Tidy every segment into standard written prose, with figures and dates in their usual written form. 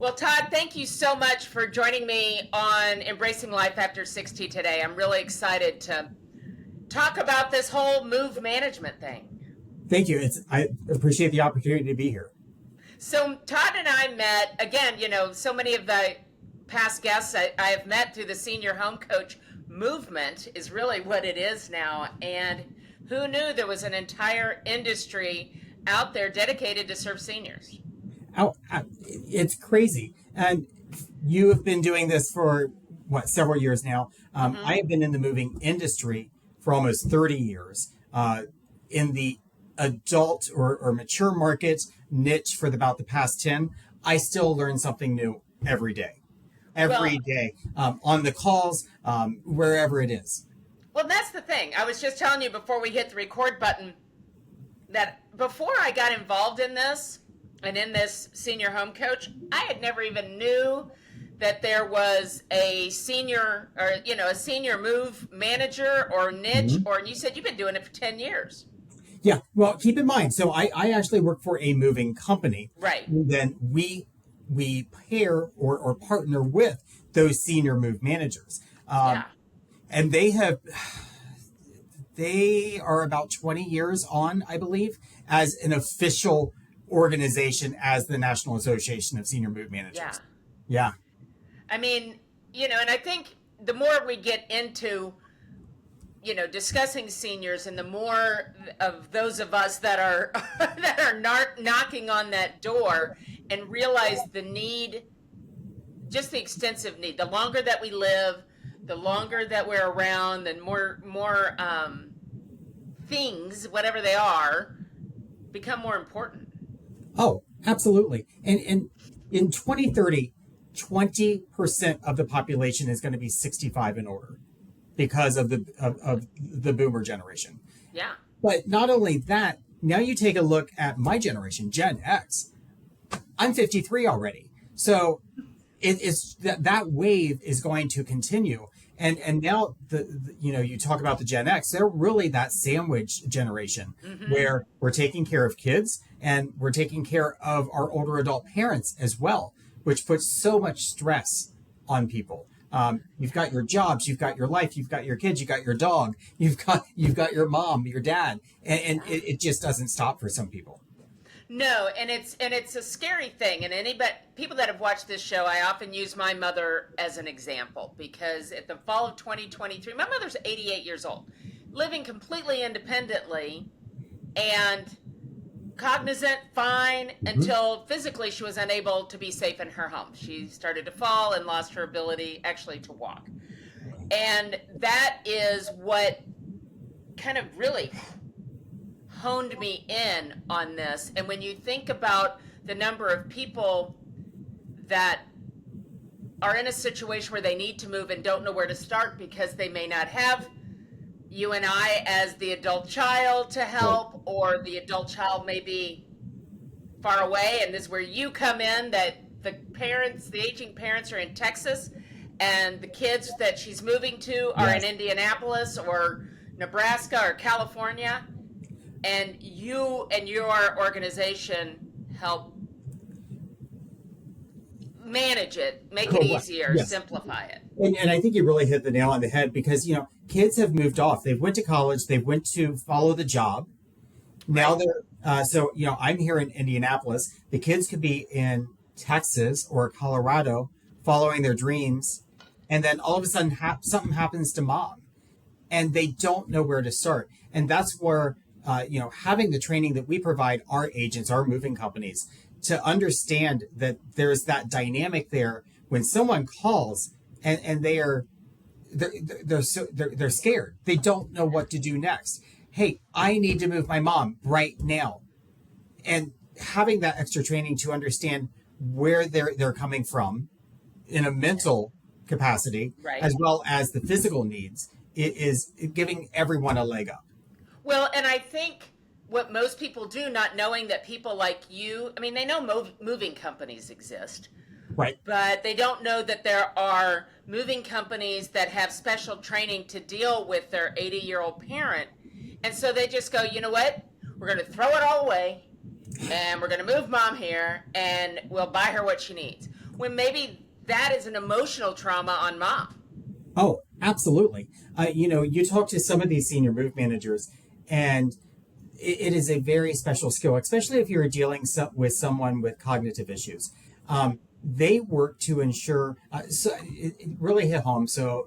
Well, Todd, thank you so much for joining me on Embracing Life After 60 today. I'm really excited to talk about this whole move management thing. Thank you. I appreciate the opportunity to be here. So, Todd and I met again, so many of the past guests I have met through the senior home coach movement is really what it is now. And who knew there was an entire industry out there dedicated to serve seniors? It's crazy. And you have been doing this for several years now. I have been in the moving industry for almost 30 years in the adult or mature market niche for about the past 10. I still learn something new every day. Every day on the calls, wherever it is. Well, that's the thing. I was just telling you before we hit the record button that before I got involved in this and in this senior home coach, I had never even knew that there was a senior or, a senior move manager or niche, or you said you've been doing it for 10 years. Yeah. Well, keep in mind. So I actually work for a moving company. Right. And then we pair or partner with those senior move managers. And they are about 20 years on, I believe, as an official organization as the National Association of Senior Move Managers. Yeah. I mean, and I think the more we get into, discussing seniors and the more of those of us that are knocking on that door and realize the need, just the extensive need, the longer that we live, the longer that we're around, and more things, whatever they are, become more important. Oh, absolutely. And in 2030, 20% of the population is going to be 65 and older because of the boomer generation. Yeah. But not only that, now you take a look at my generation, Gen X. I'm 53 already. So it's that wave is going to continue. And now you talk about the Gen X, they're really that sandwich generation where we're taking care of kids and we're taking care of our older adult parents as well, which puts so much stress on people. You've got your jobs, you've got your life, you've got your kids, you've got your dog, you've got your mom, your dad, and it just doesn't stop for some people. No, and it's a scary thing. And people that have watched this show, I often use my mother as an example because at the fall of 2023, my mother's 88 years old, living completely independently and cognizant, fine, until physically she was unable to be safe in her home. She started to fall and lost her ability actually to walk. And that is what kind of really honed me in on this. And when you think about the number of people that are in a situation where they need to move and don't know where to start because they may not have you and I as the adult child to help, or the adult child may be far away, and this is where you come in, that the aging parents are in Texas and the kids that she's moving to are in Indianapolis or Nebraska or California. And you and your organization help manage it, make it easier, simplify it. And I think you really hit the nail on the head because, kids have moved off. They went to college. They went to follow the job. Now they're, I'm here in Indianapolis. The kids could be in Texas or Colorado following their dreams. And then all of a sudden something happens to mom and they don't know where to start. And that's where having the training that we provide our agents, our moving companies, to understand that there's that dynamic there when someone calls and they're scared. They don't know what to do next. Hey, I need to move my mom right now. And having that extra training to understand where they're coming from in a mental capacity, as well as the physical needs, it is giving everyone a leg up. Well, and I think what most people do, not knowing that people like you, I mean, they know moving companies exist. Right. But they don't know that there are moving companies that have special training to deal with their 80-year-old parent. And so they just go, you know what? We're going to throw it all away and we're going to move mom here and we'll buy her what she needs. when maybe that is an emotional trauma on mom. Oh, absolutely. You talk to some of these senior move managers, and it is a very special skill, especially if you're dealing with someone with cognitive issues. They work to ensure, so it really hit home. So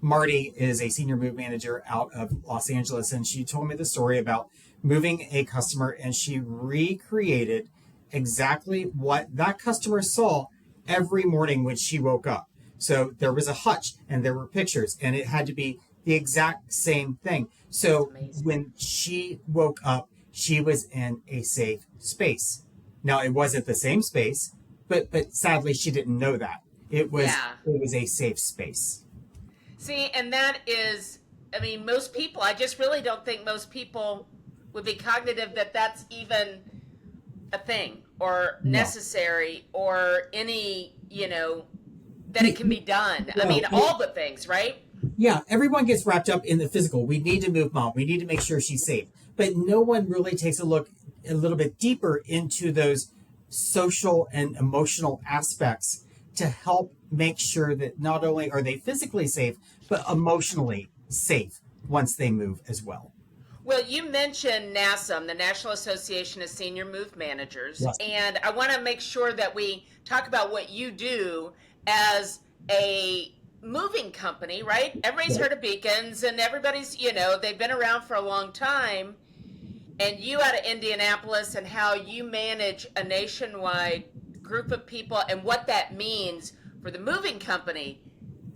Marty is a senior move manager out of Los Angeles, and she told me the story about moving a customer, and she recreated exactly what that customer saw every morning when she woke up. So there was a hutch and there were pictures, and it had to be the exact same thing. So when she woke up, she was in a safe space. Now it wasn't the same space, but sadly she didn't know that. It was a safe space. See, and that is, I mean, most people, I just really don't think most people would be cognitive that that's even a thing or necessary or any, that it can be done. I mean, all the things, right? Yeah, everyone gets wrapped up in the physical. We need to move mom. We need to make sure she's safe. But no one really takes a look a little bit deeper into those social and emotional aspects to help make sure that not only are they physically safe, but emotionally safe once they move as well. Well, you mentioned NASMM, the National Association of Senior Move Managers, Yes. and I want to make sure that we talk about what you do as a moving company, right? Everybody's heard of Bekins, and everybody's, they've been around for a long time. And you out of Indianapolis, and how you manage a nationwide group of people, and what that means for the moving company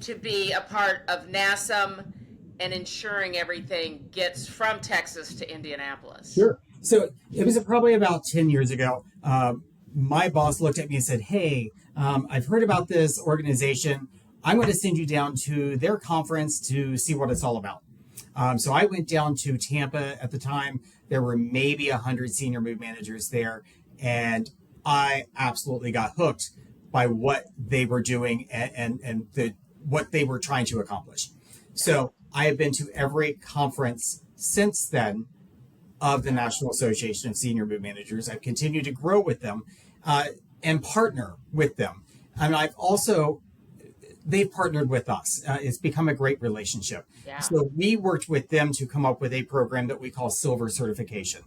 to be a part of NASMM and ensuring everything gets from Texas to Indianapolis. Sure. So it was probably about 10 years ago. My boss looked at me and said, hey, I've heard about this organization. I'm going to send you down to their conference to see what it's all about. So I went down to Tampa at the time. There were maybe 100 senior move managers there. And I absolutely got hooked by what they were doing and what they were trying to accomplish. So I have been to every conference since then of the National Association of Senior Move Managers. I've continued to grow with them and partner with them. And they've partnered with us. It's become a great relationship. Yeah. So we worked with them to come up with a program that we call Silver Certification.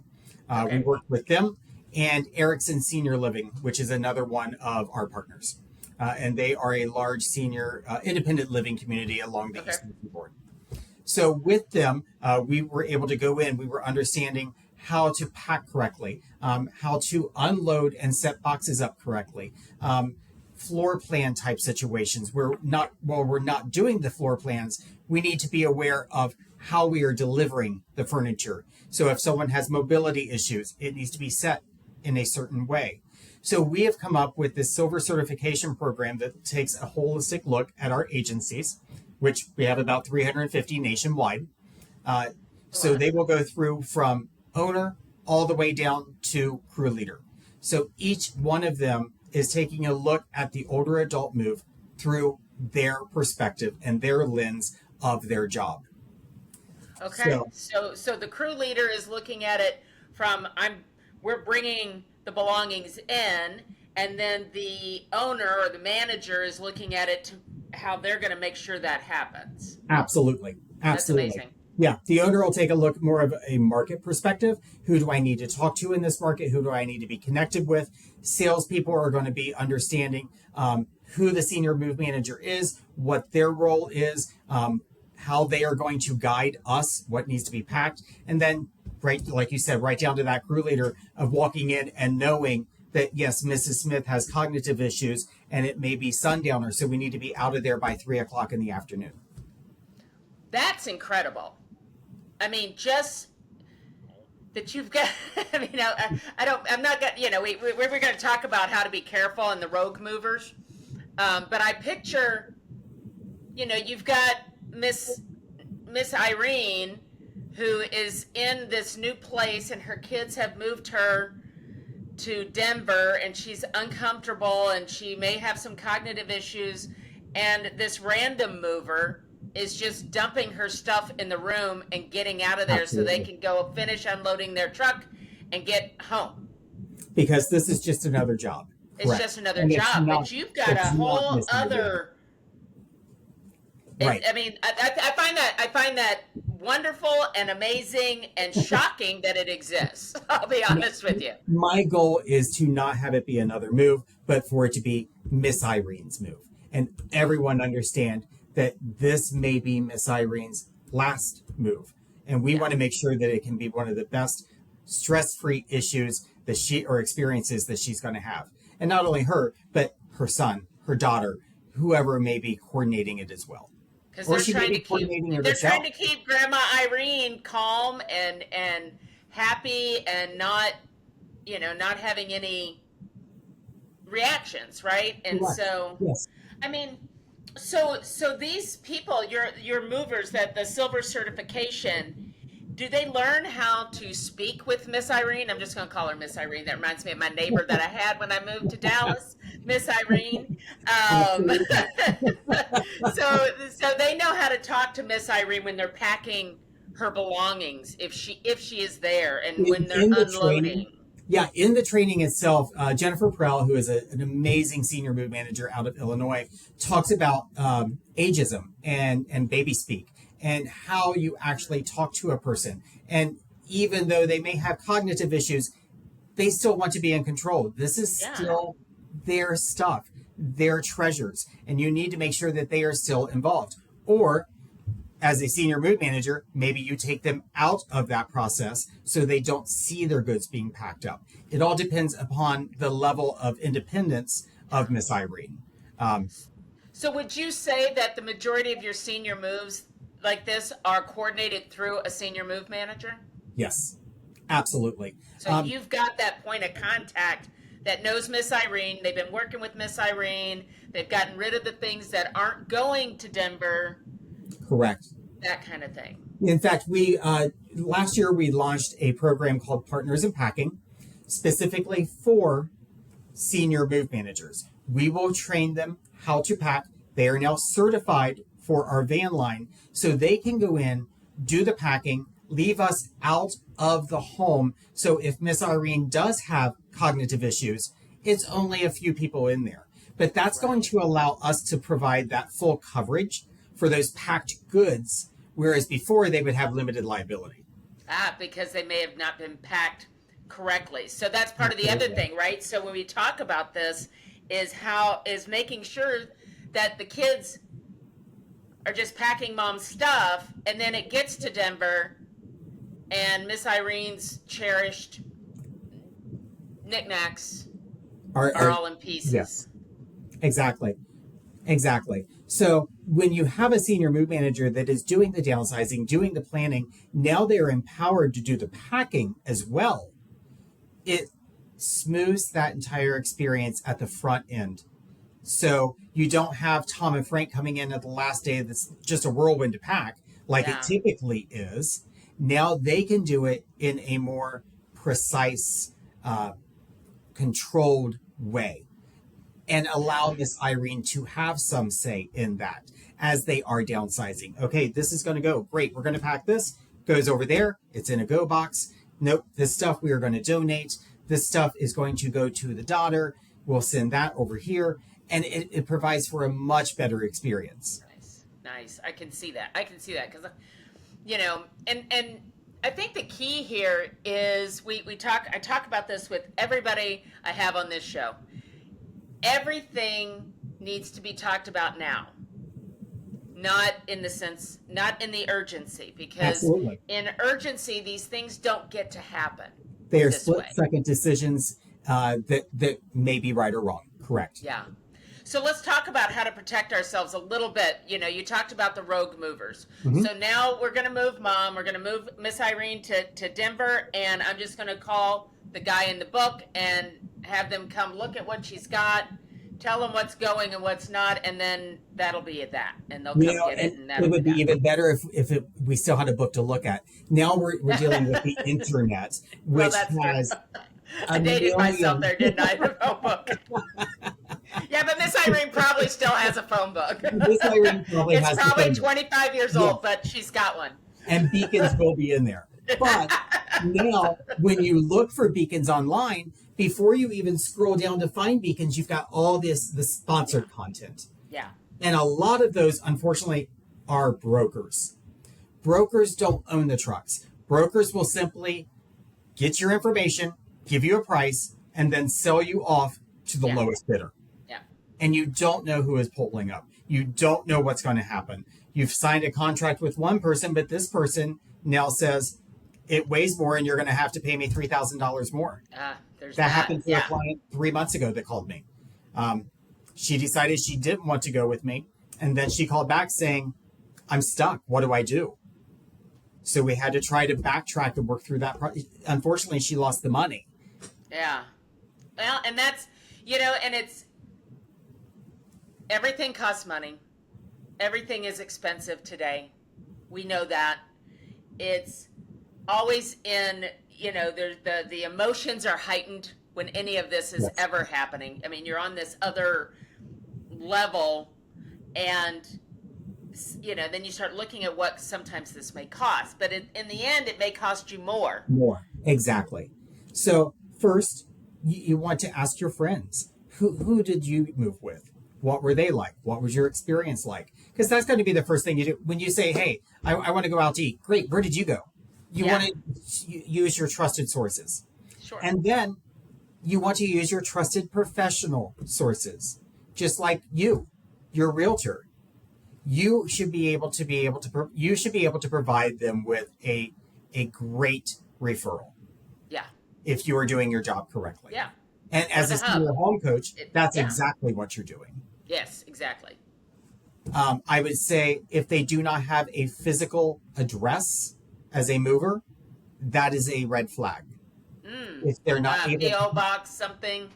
We worked with them and Erickson Senior Living, which is another one of our partners. And they are a large senior independent living community along the Eastern Seaboard. So with them, we were able to go in. We were understanding how to pack correctly, how to unload and set boxes up correctly, floor plan type situations. We're not doing the floor plans, we need to be aware of how we are delivering the furniture. So if someone has mobility issues, it needs to be set in a certain way. So we have come up with this Silver Certification program that takes a holistic look at our agencies, which we have about 350 nationwide. So they will go through from owner all the way down to crew leader. So each one of them is taking a look at the older adult move through their perspective and their lens of their job. Okay. So the crew leader is looking at it from we're bringing the belongings in, and then the owner or the manager is looking at it to how they're going to make sure that happens. Absolutely. That's amazing. Yeah, the owner will take a look more of a market perspective. Who do I need to talk to in this market? Who do I need to be connected with? Salespeople are going to be understanding who the senior move manager is, what their role is, how they are going to guide us, what needs to be packed. And then, right, like you said, right down to that crew leader of walking in and knowing that, yes, Mrs. Smith has cognitive issues and it may be sundowner, so we need to be out of there by 3:00 in the afternoon. That's incredible. I mean, just that you've got, I mean, I'm not going to, we're going to talk about how to be careful and the rogue movers. But I picture, you've got Miss Irene, who is in this new place, and her kids have moved her to Denver, and she's uncomfortable, and she may have some cognitive issues, and this random mover is just dumping her stuff in the room and getting out of there. Absolutely. So they can go finish unloading their truck and get home. Because this is just another job. It's just another And job, but you've got a whole other. Right. I mean, I find that wonderful and amazing and shocking that it exists. I'll be honest with you. My goal is to not have it be another move, but for it to be Miss Irene's move, and everyone understand that this may be Miss Irene's last move, and we want to make sure that it can be one of the best stress-free issues that she or experiences that she's going to have, and not only her, but her son, her daughter, whoever may be coordinating it as well. Because they're trying to keep Grandma Irene calm and happy and not having any reactions, right? And so, yes. I mean, so these people, your movers, that the silver certification, do they learn how to speak with Miss Irene? I'm just going to call her Miss Irene. That reminds me of my neighbor that I had when I moved to Dallas, Miss Irene. So they know how to talk to Miss Irene when they're packing her belongings, if she is there, and when they're unloading. In the training itself, Jennifer Prell, who is an amazing senior move manager out of Illinois, talks about ageism and baby speak, and how you actually talk to a person. And even though they may have cognitive issues, they still want to be in control. This is still their stuff, their treasures, and you need to make sure that they are still involved. Or, as a senior mood manager, maybe you take them out of that process so they don't see their goods being packed up. It all depends upon the level of independence of Miss Irene. So would you say that the majority of your senior moves like this are coordinated through a senior move manager? Yes, absolutely. So you've got that point of contact that knows Miss Irene. They've been working with Miss Irene. They've gotten rid of the things that aren't going to Denver. Correct. That kind of thing. In fact, we last year we launched a program called Partners in Packing, specifically for senior move managers. We will train them how to pack. They are now certified for our van line, so they can go in, do the packing, leave us out of the home. So if Miss Irene does have cognitive issues, it's only a few people in there. But that's going to allow us to provide that full coverage for those packed goods, whereas before they would have limited liability. Because they may have not been packed correctly. So that's part of the other thing, right? So when we talk about this is making sure that the kids are just packing mom's stuff, and then it gets to Denver and Miss Irene's cherished knickknacks are all in pieces. Yes, exactly. So when you have a senior mood manager that is doing the downsizing, doing the planning, now they are empowered to do the packing as well. It smooths that entire experience at the front end. So you don't have Tom and Frank coming in at the last day that's just a whirlwind to pack like it typically is. Now they can do it in a more precise, controlled way, and allow Miss Irene to have some say in that as they are downsizing. Okay, this is going to go. Great, we're going to pack this. Goes over there. It's in a go box. Nope, this stuff we are going to donate. This stuff is going to go to the daughter. We'll send that over here. And it provides for a much better experience. Nice. I can see that. Because, and I think the key here is I talk about this with everybody I have on this show. Everything needs to be talked about now. Not in the urgency, because in urgency, these things don't get to happen. They are split-second decisions that may be right or wrong. Correct. Yeah. So let's talk about how to protect ourselves a little bit. You talked about the rogue movers. Mm-hmm. So now we're going to move Mom. We're going to move Miss Irene to Denver, and I'm just going to call the guy in the book and have them come look at what she's got, tell them what's going and what's not, and then that'll be at that. And they'll come get it. And it would be even better if we still had a book to look at. Now we're dealing with the internet, which has... I dated myself there, didn't I? The phone book. Yeah, but Miss Irene probably still has a phone book. Miss Irene probably has It's probably 25 years old, but she's got one. And Bekins will be in there. But now, when you look for Bekins online, before you even scroll down to find Bekins, you've got all the sponsored content. Yeah. And a lot of those, unfortunately, are brokers. Brokers don't own the trucks. Brokers will simply get your information, give you a price, and then sell you off to the lowest bidder. Yeah. And you don't know who is pulling up. You don't know what's going to happen. You've signed a contract with one person, but this person now says it weighs more and you're going to have to pay me $3,000 more. That happened to a client 3 months ago that called me. She decided she didn't want to go with me. And then she called back saying, I'm stuck. What do I do? So we had to try to backtrack and work through that. Unfortunately, she lost the money. Yeah. Well, and that's, and it's, everything costs money. Everything is expensive today. We know that. It's always in, there's the emotions are heightened when any of this is ever happening. I mean, you're on this other level, and then you start looking at what sometimes this may cost, but in the end it may cost you more. Exactly. So first you want to ask your friends, who did you move with? What were they like? What was your experience like? Because that's going to be the first thing you do when you say, hey, I want to go out to eat. Great, where did you go? You want to use your trusted sources. Sure. And then you want to use your trusted professional sources, just like your realtor. You should be able to provide them with a great referral. Yeah. If you are doing your job correctly. Yeah. And as a senior home coach, that's exactly what you're doing. Yes, exactly. I would say if they do not have a physical address as a mover, that is a red flag. If they're not able PO box, something.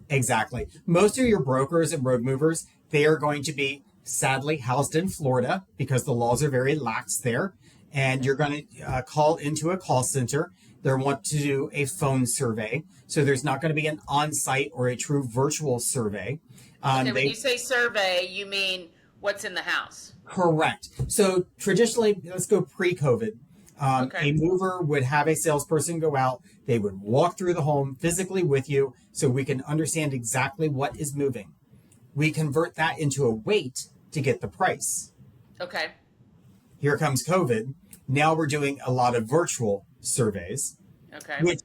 Exactly. Most of your brokers and road movers, they are going to be sadly housed in Florida because the laws are very lax there. And you're going to call into a call center. They want to do a phone survey. So there's not going to be an on-site or a true virtual survey. Okay, when you say survey, you mean what's in the house? Correct. So traditionally, let's go pre-COVID. A mover would have a salesperson go out. They would walk through the home physically with you so we can understand exactly what is moving. We convert that into a weight to get the price. Okay. Here comes COVID. Now we're doing a lot of virtual surveys. Okay. Which,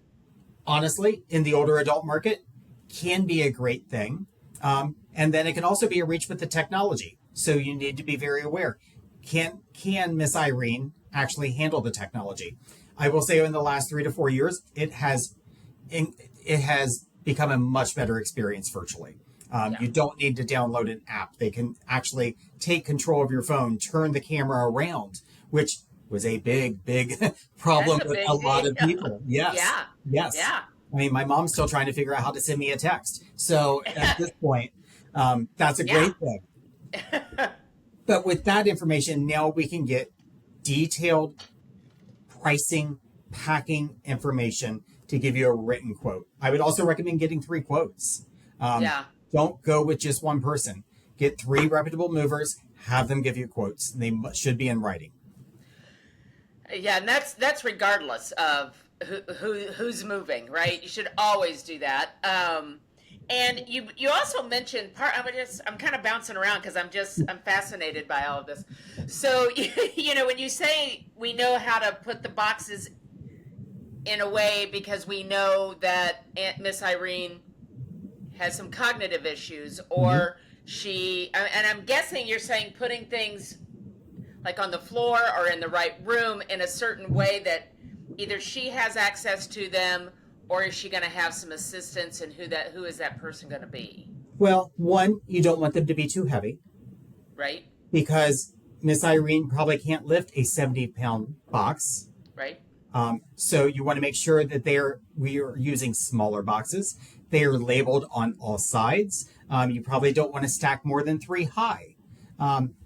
honestly, in the older adult market, can be a great thing. And then it can also be a reach with the technology. So you need to be very aware. Can Miss Irene actually handle the technology? I will say in the last 3 to 4 years, it has become a much better experience virtually. You don't need to download an app. They can actually take control of your phone, turn the camera around, which was a big problem with a lot of people. Yes. Yeah. Yes. Yeah. I mean, my mom's still trying to figure out how to send me a text. So at this point, that's a great thing. But with that information, now we can get detailed pricing, packing information to give you a written quote. I would also recommend getting 3 quotes. Don't go with just one person. Get 3 reputable movers, have them give you quotes. They should be in writing. Yeah, and that's regardless of who's moving, right? You should always do that. And you also mentioned I'm kind of bouncing around because I'm fascinated by all of this. So when you say we know how to put the boxes in a way because we know that Miss Irene has some cognitive issues, or and I'm guessing you're saying putting things like on the floor or in the right room in a certain way that either she has access to them, or is she going to have some assistance, and who is that person going to be? Well, one, you don't want them to be too heavy. Right. Because Miss Irene probably can't lift a 70-pound box. Right. So you want to make sure that we are using smaller boxes. They are labeled on all sides. You probably don't want to stack more than 3 high.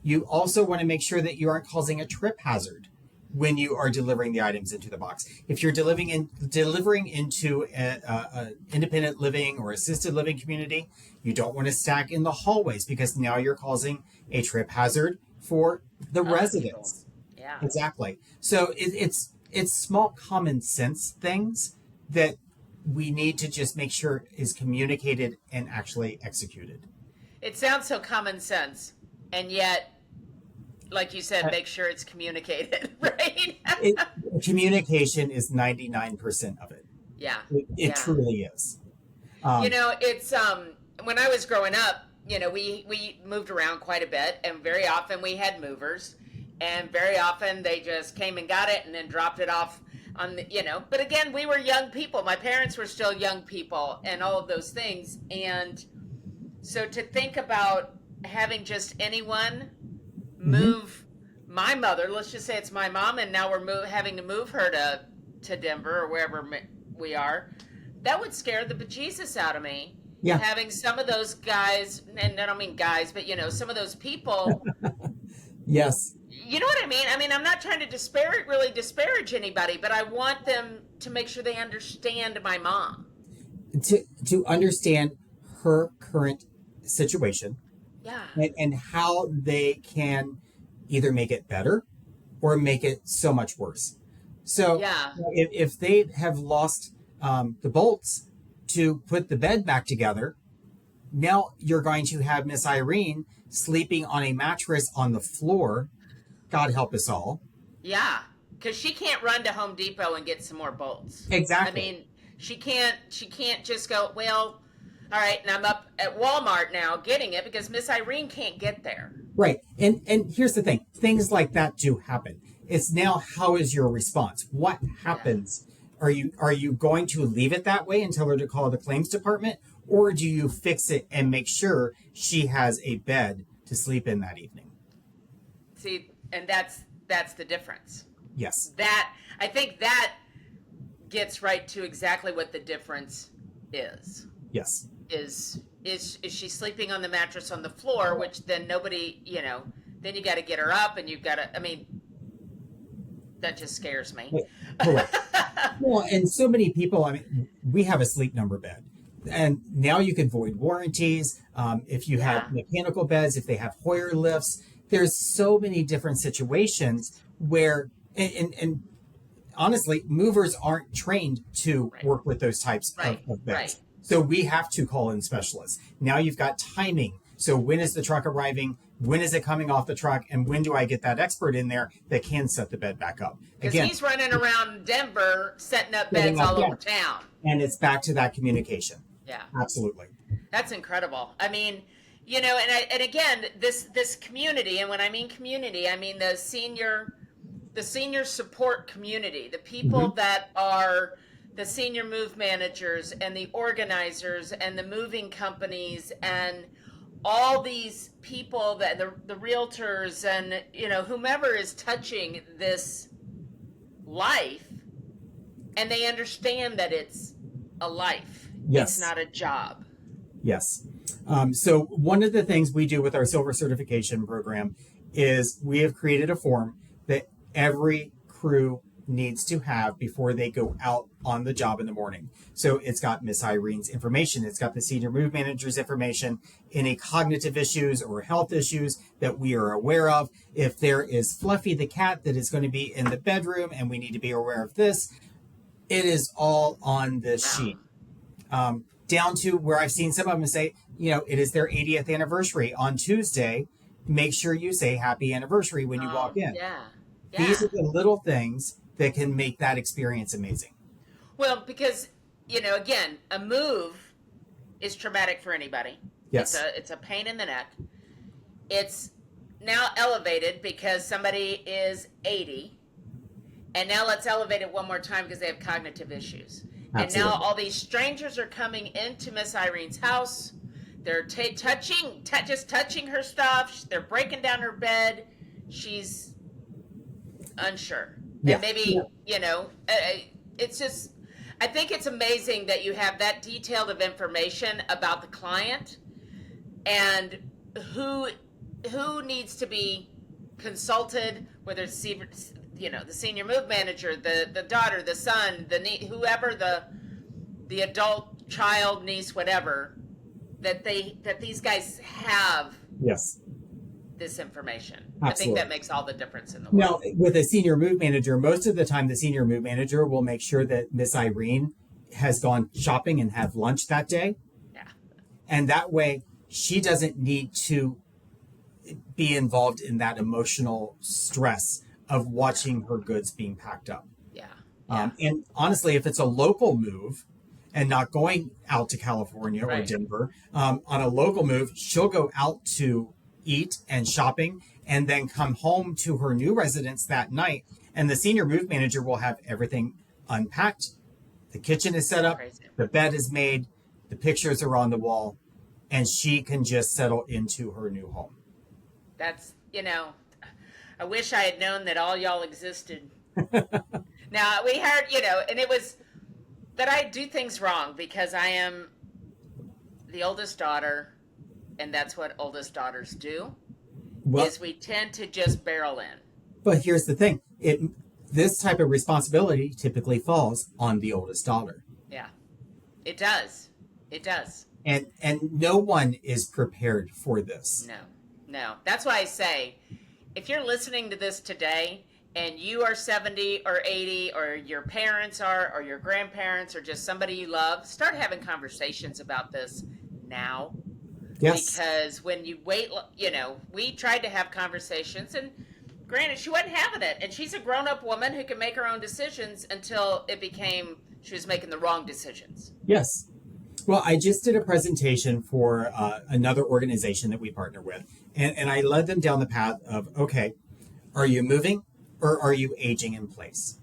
You also want to make sure that you aren't causing a trip hazard when you are delivering the items into the box. If you're delivering into an independent living or assisted living community, you don't want to stack in the hallways because now you're causing a trip hazard for the residents. Yeah. Exactly. So it's small common sense things that we need to just make sure is communicated and actually executed. It sounds so common sense, and yet, like you said, Uh, make sure it's communicated, right? it, Communication is 99% of it. Yeah, It yeah. truly is. You Um, know, it's when I was growing up, you know, we moved around quite a bit, and very often we had movers, and very often they just came and got it and then dropped it off on the, you know. But again, we were young people. My parents were still young people, and all of those things. And so to think about having just anyone mhm. move my mother, let's just say it's my mom, and now we're having to move her to Denver or wherever we are, that would scare the bejesus out of me. Yeah. Having some of those guys, and I don't mean guys, but you know, some of those people, Yes. you know what I mean? I mean, I'm not trying to really disparage anybody, but I want them to make sure they understand my mom. To understand her current situation Yeah. and how they can either make it better or make it so much worse. So Yeah. if they have lost the bolts to put the bed back together, now you're going to have Miss Irene sleeping on a mattress on the floor. God help us all. Yeah. Because she can't run to Home Depot and get some more bolts. I Exactly. mean, she can't just go, well, all right, and I'm up at Walmart now getting it because Miss Irene can't get there. Right. And here's the thing. Things like that do happen. It's now how is your response? What Yeah. happens? Are you going to leave it that way and tell her to call the claims department? Or do you fix it and make sure she has a bed to sleep in that evening? See, and that's the difference. Yes. That I think that gets right to exactly what the difference is. Yes. Is she sleeping on the mattress on the floor, which then nobody, you know, then you got to get her up and you've got to, I mean, that just scares me. Correct. Well, and so many people, I mean, we have a sleep number bed. And now you can void warranties. If you have Yeah. mechanical beds, if they have Hoyer lifts, there's so many different situations where, and honestly, movers aren't trained to Right. work with those types Right. of Right. beds. So we have to call in specialists. Now you've got timing. So when is the truck arriving? When is it coming off the truck? And when do I get that expert in there that can set the bed back up? Because Again, he's running around Denver setting up setting beds up, all yeah. over town. And it's back to that communication. Yeah. Absolutely. That's incredible. I mean, you know, and again, this community, and when I mean community, I mean the senior support community, the people Mm-hmm. that are the senior move managers and the organizers and the moving companies and all these people that the realtors and you know whomever is touching this life, and they understand that it's a life. Yes. It's not a job. Yes. So one of the things we do with our silver certification program is we have created a form that every crew needs to have before they go out on the job in the morning. So it's got Miss Irene's information. It's got the senior move manager's information, any cognitive issues or health issues that we are aware of. If there is Fluffy the cat that is going to be in the bedroom and we need to be aware of this, it is all on this Wow. sheet. Down to where I've seen some of them say, you know, it is their 80th anniversary on Tuesday. Make sure you say happy anniversary when you walk in. Yeah. These Yeah. are the little things that can make that experience amazing. Well, because you know, again, a move is traumatic for anybody. Yes. It's a pain in the neck. It's now elevated because somebody is 80, and now let's elevate it one more time because they have cognitive issues. And Absolutely. now all these strangers are coming into Miss Irene's house. They're just touching her stuff. They're breaking down her bed. She's unsure. Yeah. And maybe, you know, it's just, I think it's amazing that you have that detailed of information about the client and who needs to be consulted, whether it's you know the senior move manager, the daughter, the son, whoever the adult, child, niece, whatever, that these guys have Yes. this information. Absolutely. I think that makes all the difference in the world. Now, with a senior move manager, most of the time the senior move manager will make sure that Miss Irene has gone shopping and have lunch that day. Yeah. And that way she doesn't need to be involved in that emotional stress of watching her goods being packed up. Yeah. And honestly, if it's a local move and not going out to California or Denver, on a local move, she'll go out to eat and shopping and then come home to her new residence that night. And the senior move manager will have everything unpacked. The kitchen is set up, the bed is made, the pictures are on the wall, and she can just settle into her new home. That's, I wish I had known that all y'all existed. Now, we heard, and it was that I do things wrong because I am the oldest daughter, and that's what oldest daughters do, is we tend to just barrel in. But here's the thing. This type of responsibility typically falls on the oldest daughter. Yeah, it does. It does. And no one is prepared for this. No. That's why I say, if you're listening to this today and you are 70 or 80 or your parents are or your grandparents or just somebody you love, start having conversations about this now. Yes. Because when you wait, we tried to have conversations, and granted, she wasn't having it. And she's a grown-up woman who can make her own decisions until it became she was making the wrong decisions. Yes. Well, I just did a presentation for another organization that we partner with, and I led them down the path of, okay, are you moving or are you aging in place?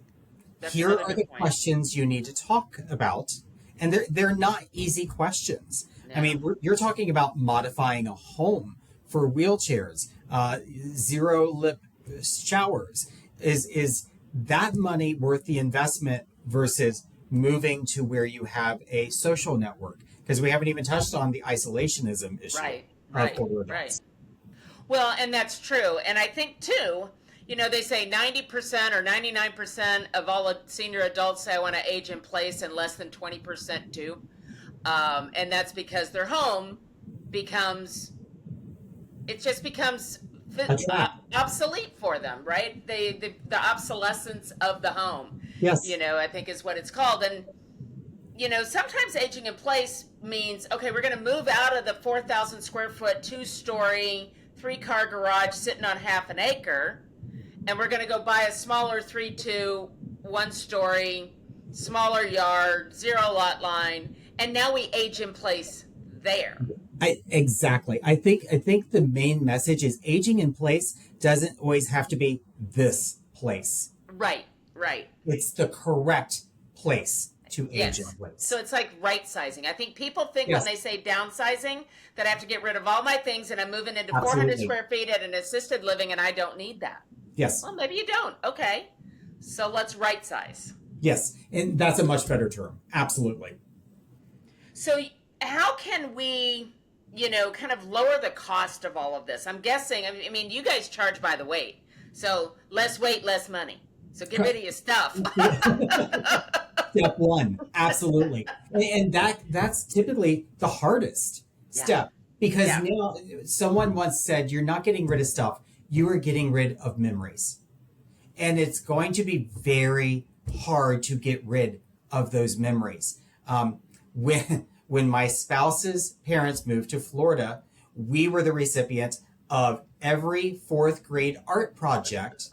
Here are the questions you need to talk about, and they're not easy questions. No. I mean, you're talking about modifying a home for wheelchairs, zero lip showers. Is that money worth the investment versus moving to where you have a social network? Because we haven't even touched on the isolationism issue. Right. Well, and that's true. And I think, too, they say 90% or 99% of all senior adults say I want to age in place, and less than 20% do. And that's because their home becomes obsolete for them, right? The obsolescence of the home. Yes. I think is what it's called. And, sometimes aging in place means, okay, we're going to move out of the 4,000 square foot, 2-story, 3-car garage sitting on half an acre. And we're going to go buy a smaller 3-2, 1-story, smaller yard, 0 lot line. And now we age in place there. Exactly. I think the main message is aging in place doesn't always have to be this place. Right. It's the correct place to age in place. So it's like right sizing. I think people think when they say downsizing that I have to get rid of all my things and I'm moving into 400 square feet at an assisted living and I don't need that. Yes. Well, maybe you don't. Okay. So let's right size. Yes. And that's a much better term. Absolutely. So how can we, kind of lower the cost of all of this? I'm guessing, I mean, you guys charge by the weight. So less weight, less money. So get rid of your stuff. Step one. Absolutely. And that's typically the hardest step, because now someone once said, you're not getting rid of stuff. You are getting rid of memories. And it's going to be very hard to get rid of those memories. When my spouse's parents moved to Florida, we were the recipient of every 4th grade art project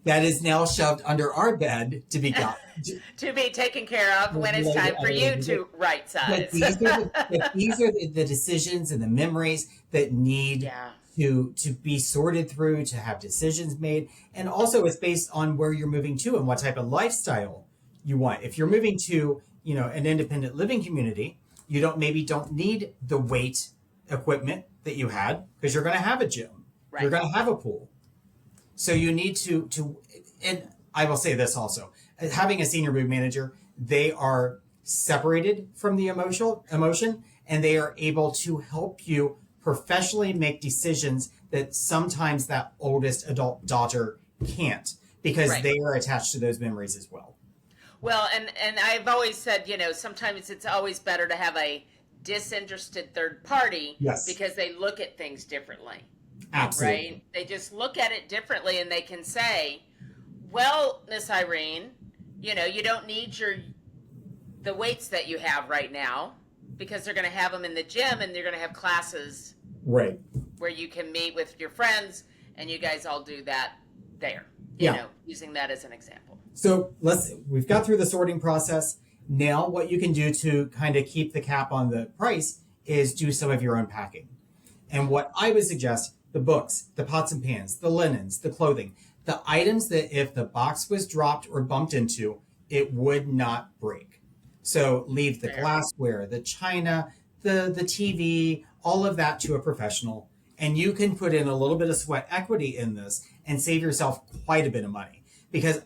that is now shoved under our bed to be to be taken care of when it's time for you to right size. These are the decisions and the memories that need to be sorted through, to have decisions made. And also it's based on where you're moving to and what type of lifestyle you want. If you're moving to, an independent living community, you don't need the weight equipment that you had, because you're going to have a gym. Right. You're going to have a pool. So you need to, and I will say this also, having a senior move manager, they are separated from the emotion, and they are able to help you professionally make decisions that sometimes that oldest adult daughter can't, because they are attached to those memories as well. Well, and I've always said, sometimes it's always better to have a disinterested third party, because they look at things differently. Absolutely. Right? They just look at it differently, and they can say, well, Miss Irene, You don't need the weights that you have right now because they're going to have them in the gym and they're going to have classes Right. where you can meet with your friends and you guys all do that there. Using that as an example. So we've got through the sorting process. Now what you can do to kind of keep the cap on the price is do some of your own packing. And what I would suggest, the books, the pots and pans, the linens, the clothing, the items that if the box was dropped or bumped into, it would not break. So leave the glassware, the china, the TV, all of that to a professional. And you can put in a little bit of sweat equity in this and save yourself quite a bit of money, because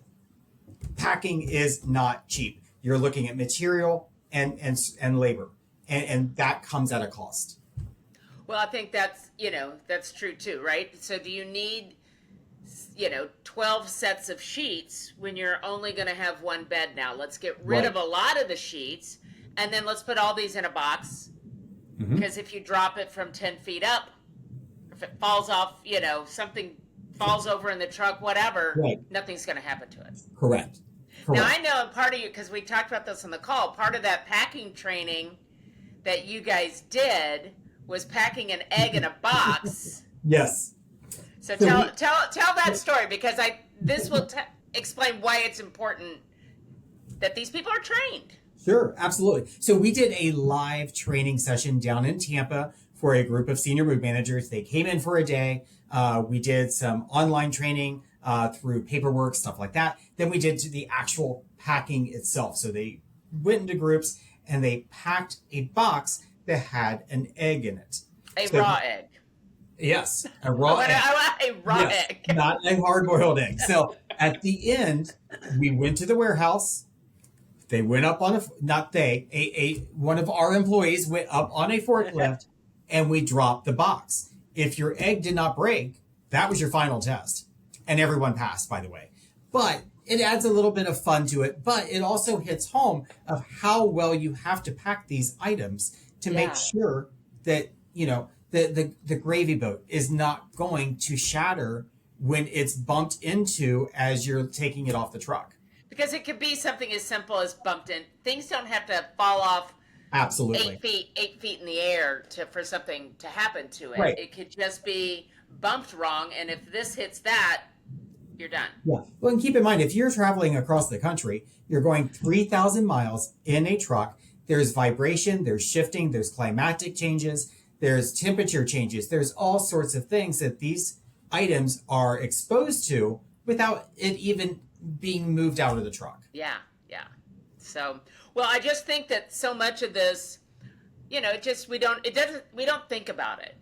packing is not cheap. You're looking at material and labor, and that comes at a cost. Well, I think that's true too, right? So do you need 12 sets of sheets when you're only going to have one bed now? Let's get rid of a lot of the sheets, and then let's put all these in a box, because if you drop it from 10 feet up, if it falls off, something falls over in the truck, whatever, nothing's going to happen to it. Correct. Now, I know part of you, because we talked about this on the call, part of that packing training that you guys did was packing an egg in a box. Yes. So tell that story, because this will explain why it's important that these people are trained. Sure, absolutely. So we did a live training session down in Tampa for a group of senior move managers. They came in for a day. We did some online training through paperwork, stuff like that. Then we did the actual packing itself. So they went into groups and they packed a box that had an egg in it. Raw egg. Yes, a raw egg. A raw egg. Not a hard-boiled egg. So at the end, we went to the warehouse. They went up on one of our employees went up on a forklift and we dropped the box. If your egg did not break, that was your final test. And everyone passed, by the way. But it adds a little bit of fun to it, but it also hits home of how well you have to pack these items to make sure that, the gravy boat is not going to shatter when it's bumped into as you're taking it off the truck. Because it could be something as simple as bumped in. Things don't have to fall off absolutely 8 feet in the air for something to happen to it. Right. It could just be bumped wrong, and if this hits that, you're done. Yeah. Well, and keep in mind, if you're traveling across the country, you're going 3,000 miles in a truck. There's vibration, there's shifting, there's climatic changes, there's temperature changes. There's all sorts of things that these items are exposed to without it even being moved out of the truck. Yeah. So, well, I just think that so much of this, we don't think about it.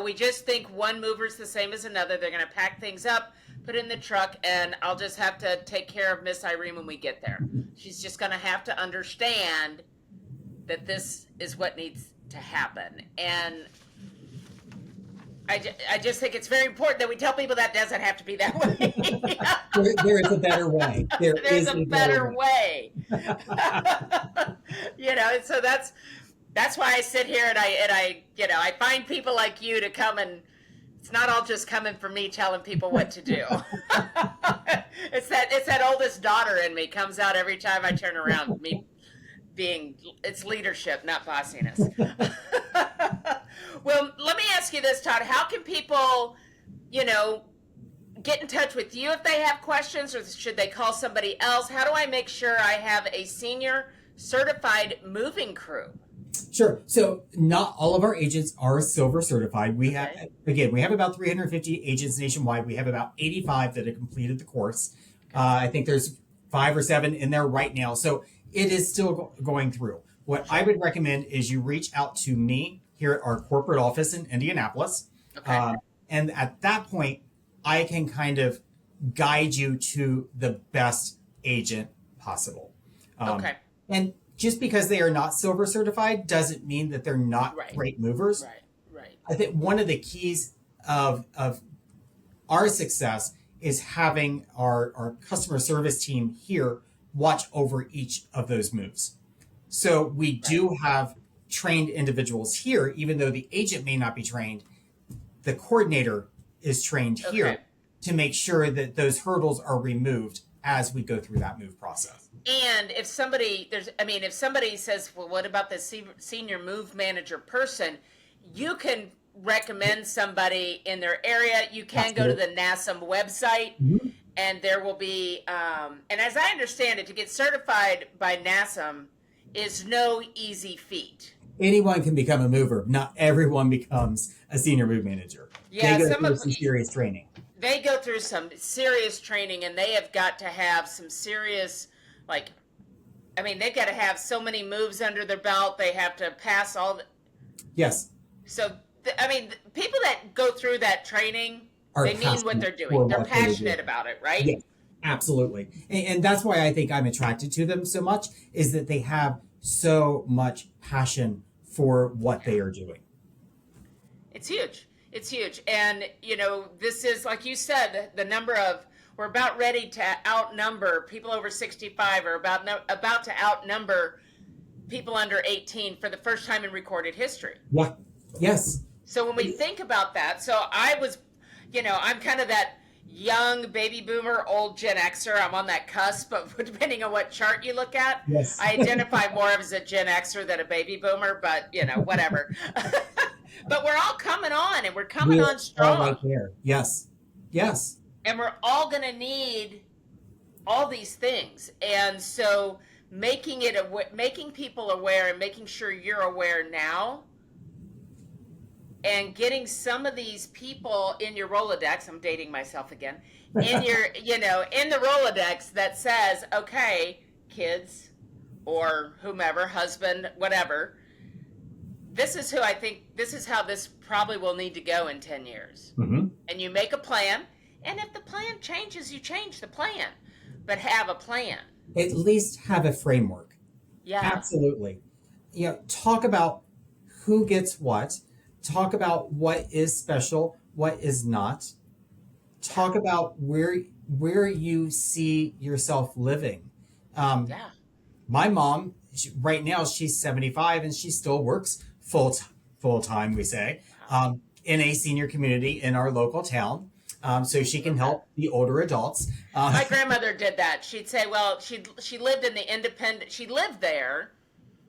We just think one mover's the same as another. They're going to pack things up, put it in the truck, and I'll just have to take care of Miss Irene when we get there. She's just going to have to understand that this is what needs to happen. And I just think it's very important that we tell people that doesn't have to be that way. There is a better way. There's a better way. So that's why I sit here and I find people like you to come, and it's not all just coming from me telling people what to do. It's that oldest daughter in me comes out every time I turn around. It's leadership, not bossiness. Well, let me ask you this, Todd. How can people, get in touch with you if they have questions, or should they call somebody else? How do I make sure I have a senior certified moving crew? Sure. So not all of our agents are silver certified. We have about 350 agents nationwide. We have about 85 that have completed the course. I think there's 5 or 7 in there right now. So it is still going through. What I would recommend is you reach out to me here at our corporate office in Indianapolis. Okay. And at that point, I can kind of guide you to the best agent possible. Okay. And just because they are not silver certified doesn't mean that they're not great movers. Right. I think one of the keys of our success is having our customer service team here watch over each of those moves. So we do have trained individuals here, even though the agent may not be trained. The coordinator is trained here to make sure that those hurdles are removed as we go through that move process. And if somebody says, well, what about this senior move manager person? You can recommend somebody in their area. You can Absolutely. go to the NASMM website, Mm-hmm. and there will be, and as I understand it, to get certified by NASMM is no easy feat. Anyone can become a mover. Not everyone becomes a senior move manager. Yeah, they go through some serious training. They go through some serious training, and they have got to have some serious, they've got to have so many moves under their belt. They have to pass all the... Yes. So, people that go through that training, they mean what they're doing. They're passionate about it, right? Yes, absolutely. And that's why I think I'm attracted to them so much, is that they have so much passion for what they are doing. It's huge. It's huge. And, this is, like you said, the number of, we're about ready to outnumber people over 65 or about to outnumber people under 18 for the first time in recorded history. Yeah. Yes. So when we think about that, so I was, I'm kind of that young baby boomer, old Gen Xer. I'm on that cusp, but depending on what chart you look at, yes. I identify more as a Gen Xer than a baby boomer, but, whatever. But we're all coming on, and we're coming on strong. All right there. Yes. Yes. And we're all going to need all these things. And so making people aware and making sure you're aware now, and getting some of these people in your Rolodex, I'm dating myself again, in your, in the Rolodex that says, okay, kids or whomever, husband, whatever, this is how this probably will need to go in 10 years. Mm-hmm. And you make a plan. And if the plan changes, you change the plan, but have a plan. At least have a framework. Yeah. Absolutely. Talk about who gets what. Talk about what is special, what is not. Talk about where you see yourself living. My mom, right now, she's 75 and she still works full time, we say, in a senior community in our local town. So she can help the older adults. My grandmother did that. She'd say, well, she lived in the independent, she lived there,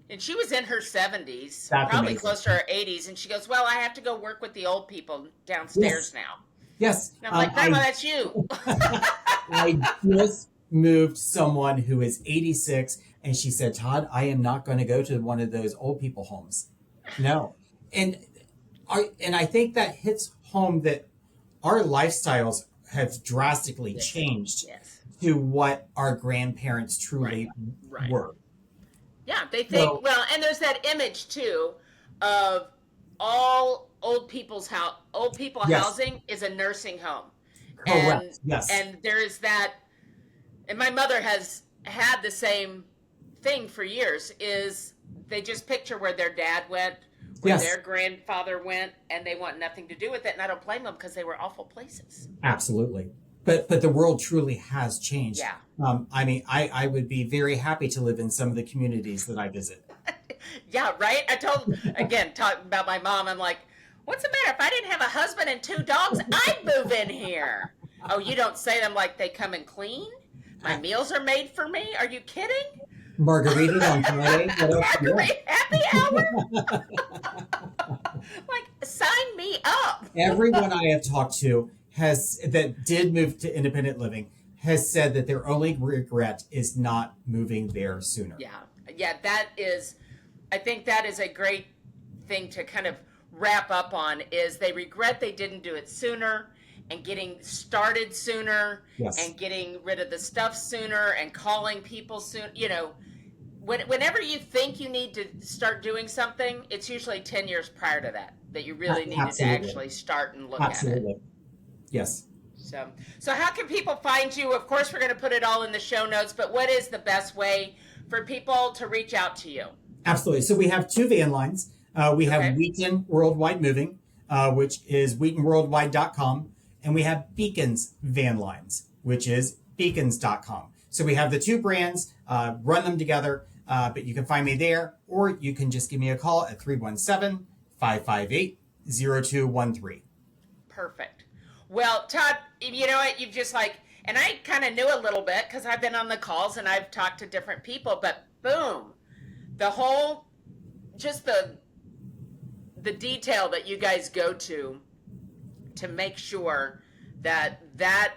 and she was in her 70s, That's probably amazing. close to her 80s, and she goes, well, I have to go work with the old people downstairs now. Yes. And I'm like, Grandma, that's you. I just moved someone who is 86, and she said, Todd, I am not going to go to one of those old people homes. No. And I think that hits home that our lifestyles have drastically changed to what our grandparents truly were. Yeah, they think, and there's that image too of all old people housing is a nursing home. Correct. And there's that, and my mother has had the same thing for years, is they just picture where their dad went, where their grandfather went, and they want nothing to do with it. And I don't blame them, because they were awful places. Absolutely. But the world truly has changed. Yeah. I would be very happy to live in some of the communities that I visit. Yeah, right? Talking about my mom, I'm like, what's the matter? If I didn't have a husband and 2 dogs, I'd move in here. Oh, you don't say them like they come and clean? My meals are made for me? Are you kidding? Margarita on Friday. Margarita happy hour? Like, sign me up. Everyone I have talked to that did move to independent living has said that their only regret is not moving there sooner. Yeah, I think that is a great thing to kind of wrap up on, is they regret they didn't do it sooner, and getting started sooner, and getting rid of the stuff sooner, and calling people soon. Whenever you think you need to start doing something, it's usually 10 years prior to that you really needed to actually start and look at it. Yes. So how can people find you? Of course, we're going to put it all in the show notes, but what is the best way for people to reach out to you? Absolutely. So we have 2 van lines. We have Wheaton Worldwide Moving, which is wheatonworldwide.com. And we have Bekins Van Lines, which is bekins.com. So we have the 2 brands, run them together, but you can find me there, or you can just give me a call at 317-558-0213. Perfect. Well, Todd, you know what? You've just And I kind of knew a little bit because I've been on the calls and I've talked to different people, but boom, the whole, just the detail that you guys go to make sure that that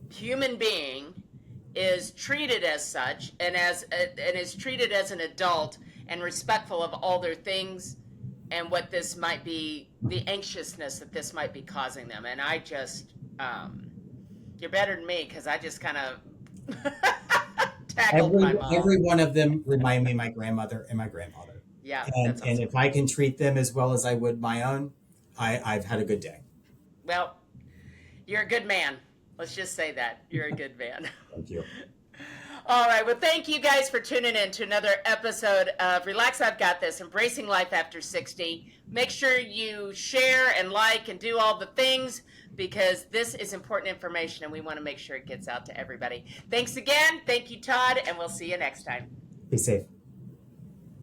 human being is treated as such and is treated as an adult and respectful of all their things and what this might be, the anxiousness that this might be causing them. And I just, you're better than me because I just kind of tackled my mom. Every one of them remind me of my grandmother and my grandfather. Yeah, and, that's awesome. And if I can treat them as well as I would my own, I've had a good day. Well, you're a good man. Let's just say that. You're a good man. Thank you. All right. Well, thank you guys for tuning in to another episode of Relax, I've Got This, Embracing Life After 60. Make sure you share and like and do all the things because this is important information and we want to make sure it gets out to everybody. Thanks again. Thank you, Todd, and we'll see you next time. Be safe.